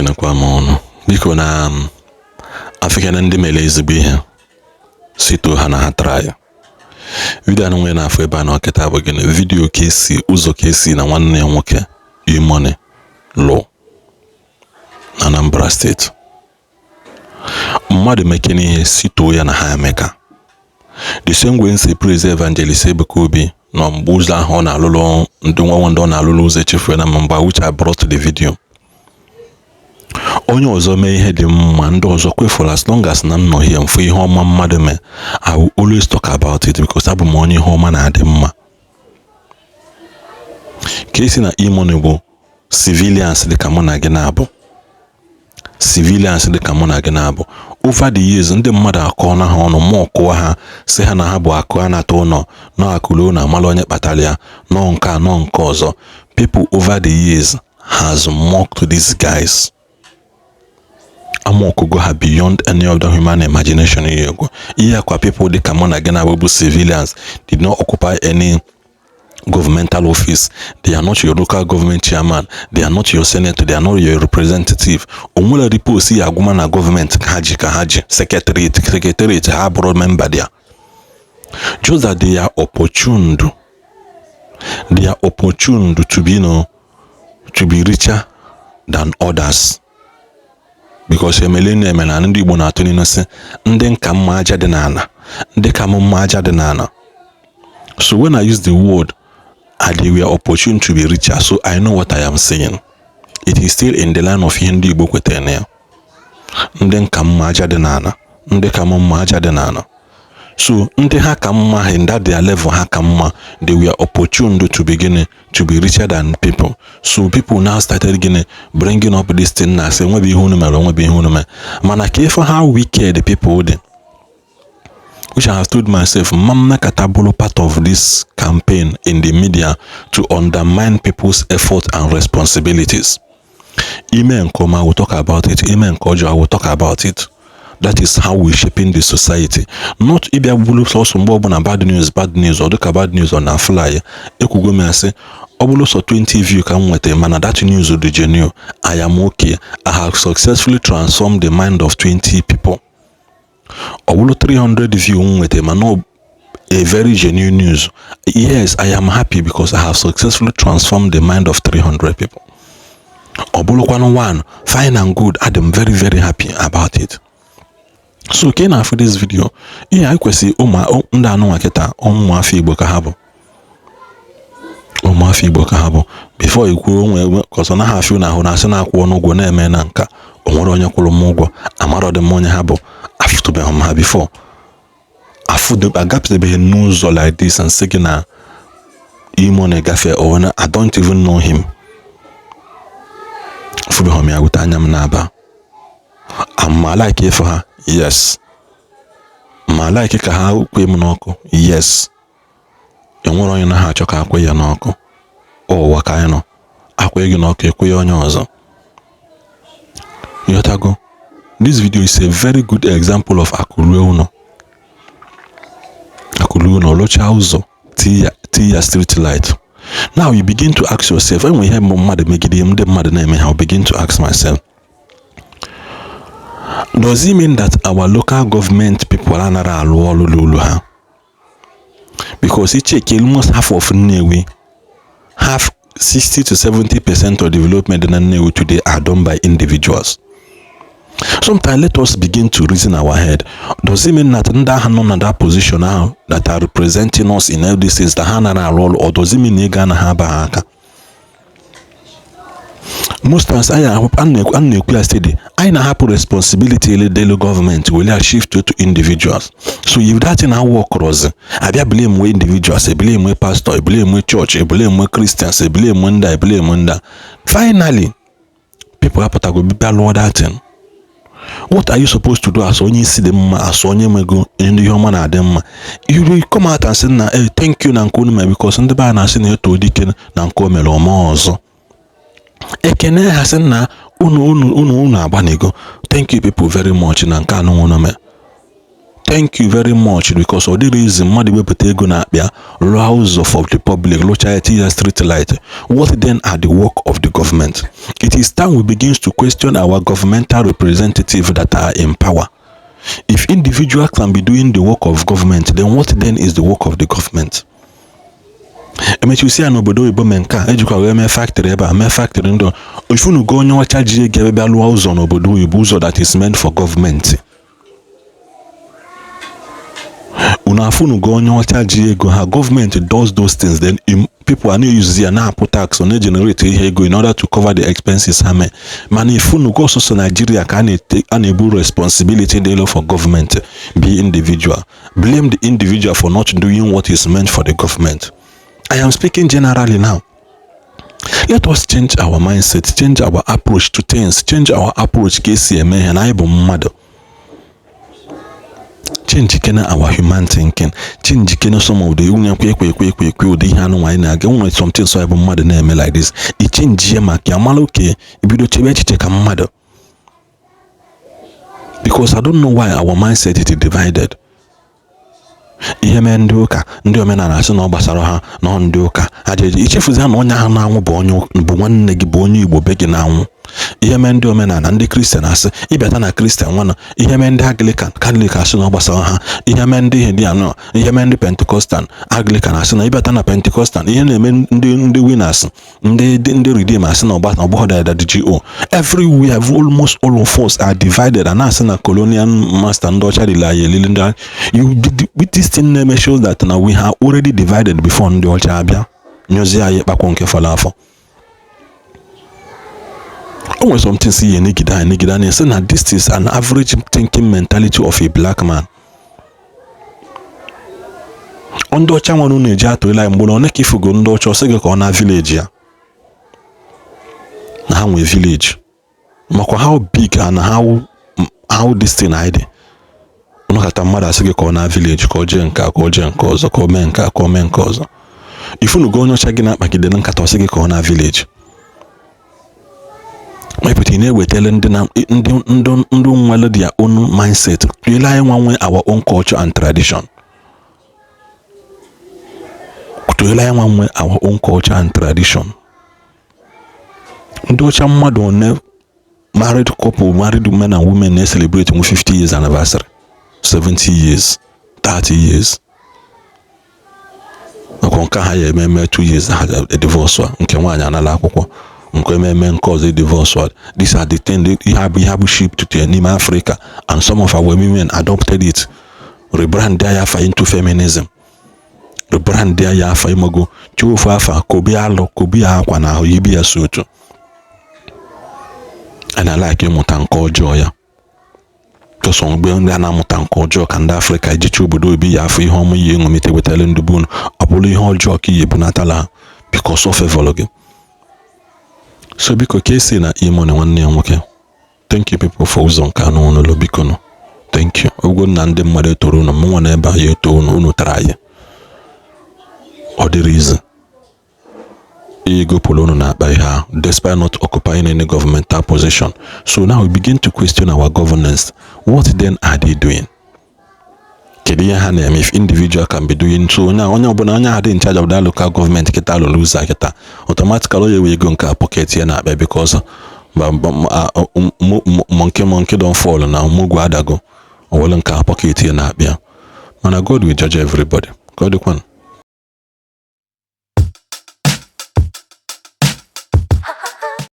ekenekwa m ọnụ biko na African ndị mere ezigbo ihe sito ha na ha tara ya video anụ nwere n'afọ ebe a na ọkịta bụ gịnị video ụzọ Kcee na nwanne ya nwoke E-Money lụ na Anambra steeti mmadụ mekene ihe sito ya na ha emeka the same way nsi praise evangelist Ebuka Obi na mgbe ụzọ ahụ ọ na-alụlụ ndị nwa ndị ọ na-alụlụ ụzọ echefu na mgbe which I brought the video onye ọzọ mee ihe dị mma ndị ọzọ kwefuru as long as na m nọ here mfụ ihe ọma mmadụ mee I will always talk about it because abụ m onye ihe ọma na-adị mma Kcee na E-Money bụ civilians dịka mụ na gị na-abụ over the years ndị mmadụ akọ na ha ọnụ ma ọkụwa ha si ha na ha bụ akụ a na-ata ụlọ nọ akụlo na amala onye kpatara ya nọ nke a nọ nke ọzọ people over the years has mocked these guys amokugo ha beyond any of the human imagination ihe kwa people dịka mụ na gị na-abụ civilians did not occupy any governmental office. They are not your local government chairman. They are not your senator. They are not your representative. Omula riposi ya aguma na government kahaji secretariat ha bro member there. Just that they are opportuned. They are opportuned to be to be richer than others. Because emelene na ndị Igbo na-atụ n'inose ndị nka mma aja dị n'ala ndị ka mma aja dị n'ala. So when I use the word they were opportune to be richer, so I know what I am saying. It is still in the line of Hindi Igbo kwetene ya ndị nka mma aja dị n'ala ndị ka mma aja dị n'ala. So ndị ha ka mma in that their level ha ka mma they were opportuned to begin to be richer than people. So people now started bringing up this thing na say nwe be ihe unu mere mana ka for how wicked the people dey, which I have told myself, Mamma Katabolo part of this campaign in the media to undermine people's effort and responsibilities. Ime Nkoma will talk about it. Ime Nkojo will talk about it. That is how we shaping the society. Not Ibia Bulu also bad news or look bad news on a fly. Ekugo me say Obulo so 20 view can wait man that news of the genuine. I am okay. I have successfully transformed the mind of 20 people. Obulo 300 view with him and no a very genuine news. Yes, I am happy because I have successfully transformed the mind of 300 people. Obulo 101 fine and good. I am very very happy about it. So can after this video, I kwesi ndị anụ nwaketa ụmụ afọ Igbo ka ha bụ before ikwu onwe kọsọ na ha afọ na ahụ na asị na akwụ n'ụgwọ na-eme na nka onwere onye kwụrụ m ụgwọ amarọ dị m onye ha bụ afụtụbeghị m ha before agapụtabeghị n'ụzọ like this and sị gị na E-Money gafe or na I don't even know him afụbeghị m ya wute anya m na-aba ama like ife ha yes ma like ka ha kwe m n'ọkụ yes enwere onye na ha achọ ka akwe ya n'ọkụ ụwa ka anyị nọ akwe gị n'ọkụ ekwe ya onye ọzọ. Yotago, this video is a very good example of akulu uno locha ụzọ tia street light. Now you begin to ask yourself, when we hear mmadụ megide ndị mmadụ na-eme ha, I begin to ask myself, does it mean that our local government people are not alụ ha? Because you check almost half of Nnewi, half 60 to 70% of development in Nnewi today are done by individuals. Sometimes let us begin to reason our head. Does it mean that in that position now that are representing us in all these things that are role, or does it mean you gonna have a most times I have responsibility in the government will shift to individuals. So if that in our work I blame we individuals, I blame we pastor, I blame we church, I blame we Christians, I blame that. Finally, people have to go that thing. What are you supposed to do as only see them as only go in the human adem? You will come out and say, hey, thank you, Nankunme, because in the ban I seen you to Dicken Nankome Lomozo. Ekene hasen na unu abanigo. Thank you people very much. Nankano. thank you very much, because all the reason mmadụ wepụta ego na-akpịa house of the public locha street light. What then are the work of the government? It is time we begin to question our governmental representatives that are in power. If individuals can be doing the work of government, then what then is the work of the government? Emechusi n'obodo Igbo menka ejikwa wee mee factory ebe a mee factory ndo ifunu go onye ọcha ji ego ebe alụọ ụzọ n'obodo Igbo, ụzọ that is meant for government. Una afunu go onye ọcha ji ego ha, government does those things, then people are not using their na put tax on generate ihe ego in order to cover the expenses ha mee. Mana ifunu go so Nigeria ka na-ebu responsibility dey for government be individual. Blame the individual for not doing what is meant for the government. I am speaking generally now. Let us change our mindset, change our approach to things, change our approach Kcee and E-Money and I bụ mmadụ. Change our human thinking, change some of the ụdị ihe anụ nwanyị na-aga nwere something so bụ mmadụ na-eme like this. I change ya maka amala oke ibido chebe echiche ka mmadụ. Because I don't know why our mindset is divided. Ihe mee ndị ụka ndị omenala asị na ọ gbasara ha na ndị ụka ajeje ichefuzi ha na onye ahụ na-anwụ bụ nwanne gị, bụ onye Igbo be gị na-anwụ. Ihe mee ndị omenala ndị Kristian asị ịbịata na Kristian nwana. Ihe mee ndị Anglican Catholic asị na ọ gbasara ha. Ihe mee ndị Hindu, ihe mee ndị Pentecostal Anglican asị na ịbịata na Pentecostal. Ihe na-eme ndị Winners, ndị Redeem asị na ọgbọghọdadadgo. Everywhere almost all of us are divided and asị na colonial master ndị ọcha dịla ya elili ndị with this thing name shows that now we have already divided before ndị ọcha abịa nyozie anyị kpakwa nke fọrọ afọ. Always something see Nigida and say that this is an average thinking mentality of a black man. Ndị ọcha nwere na-eji atụrụla mgbe na oneke ifugo ndị ọcha ọsị gị ka ọ na village ya. Na ha nwee village. Makwa how big and how this thing ID. Ono kata mmadụ asị gị ka ọ na village ka o jee nke ka o jee nke ọzọ ka o mee nke ka o mee nke ọzọ. Ifunu go onye ọcha gị na-akpagide na nkata ọsị gị ka ọ na village. My put in we tell ndị nwere their own mindset. Rely on our own culture and tradition. To rely on our own culture and tradition. Ndị ọcha mmadụ one married couple, married men and women they celebrate 50 years anniversary, 70 years, 30 years. Nka ha ya eme 2 years a divorce nke nwaanyị anala akwụkwọ. Cause divorce. These are the things you have shipped to Nima Africa, and some of our women adopted it. Rebrand their for into feminism. Rebrand their for imago. Chufafa, Kobialo, Kobia, Kwana, Yibia Sutu. And I like you mutanko joy. Because on Bengana mutanko joke and Africa, Jichubudu be a free home young meeting with Ellen Dubun, a bully hall jockey, Bunatala, because of a vlog. So because Kcee and E-Money one name, okay. Thank you people for uzon kano no lobikono. Thank you. Ogo nande mmadụ toro no mwa na eba ye to unu try. Or the reason. Ego polono na by her, despite not occupying any governmental position. So now we begin to question our governance. What then are they doing? If individual can be doing so now, onye in charge of that local government kita lo lose kita automatically we go nka pocket here na because monkey don't fall now mugu adago or nka pocket here na bia. Man, God will judge everybody. God one.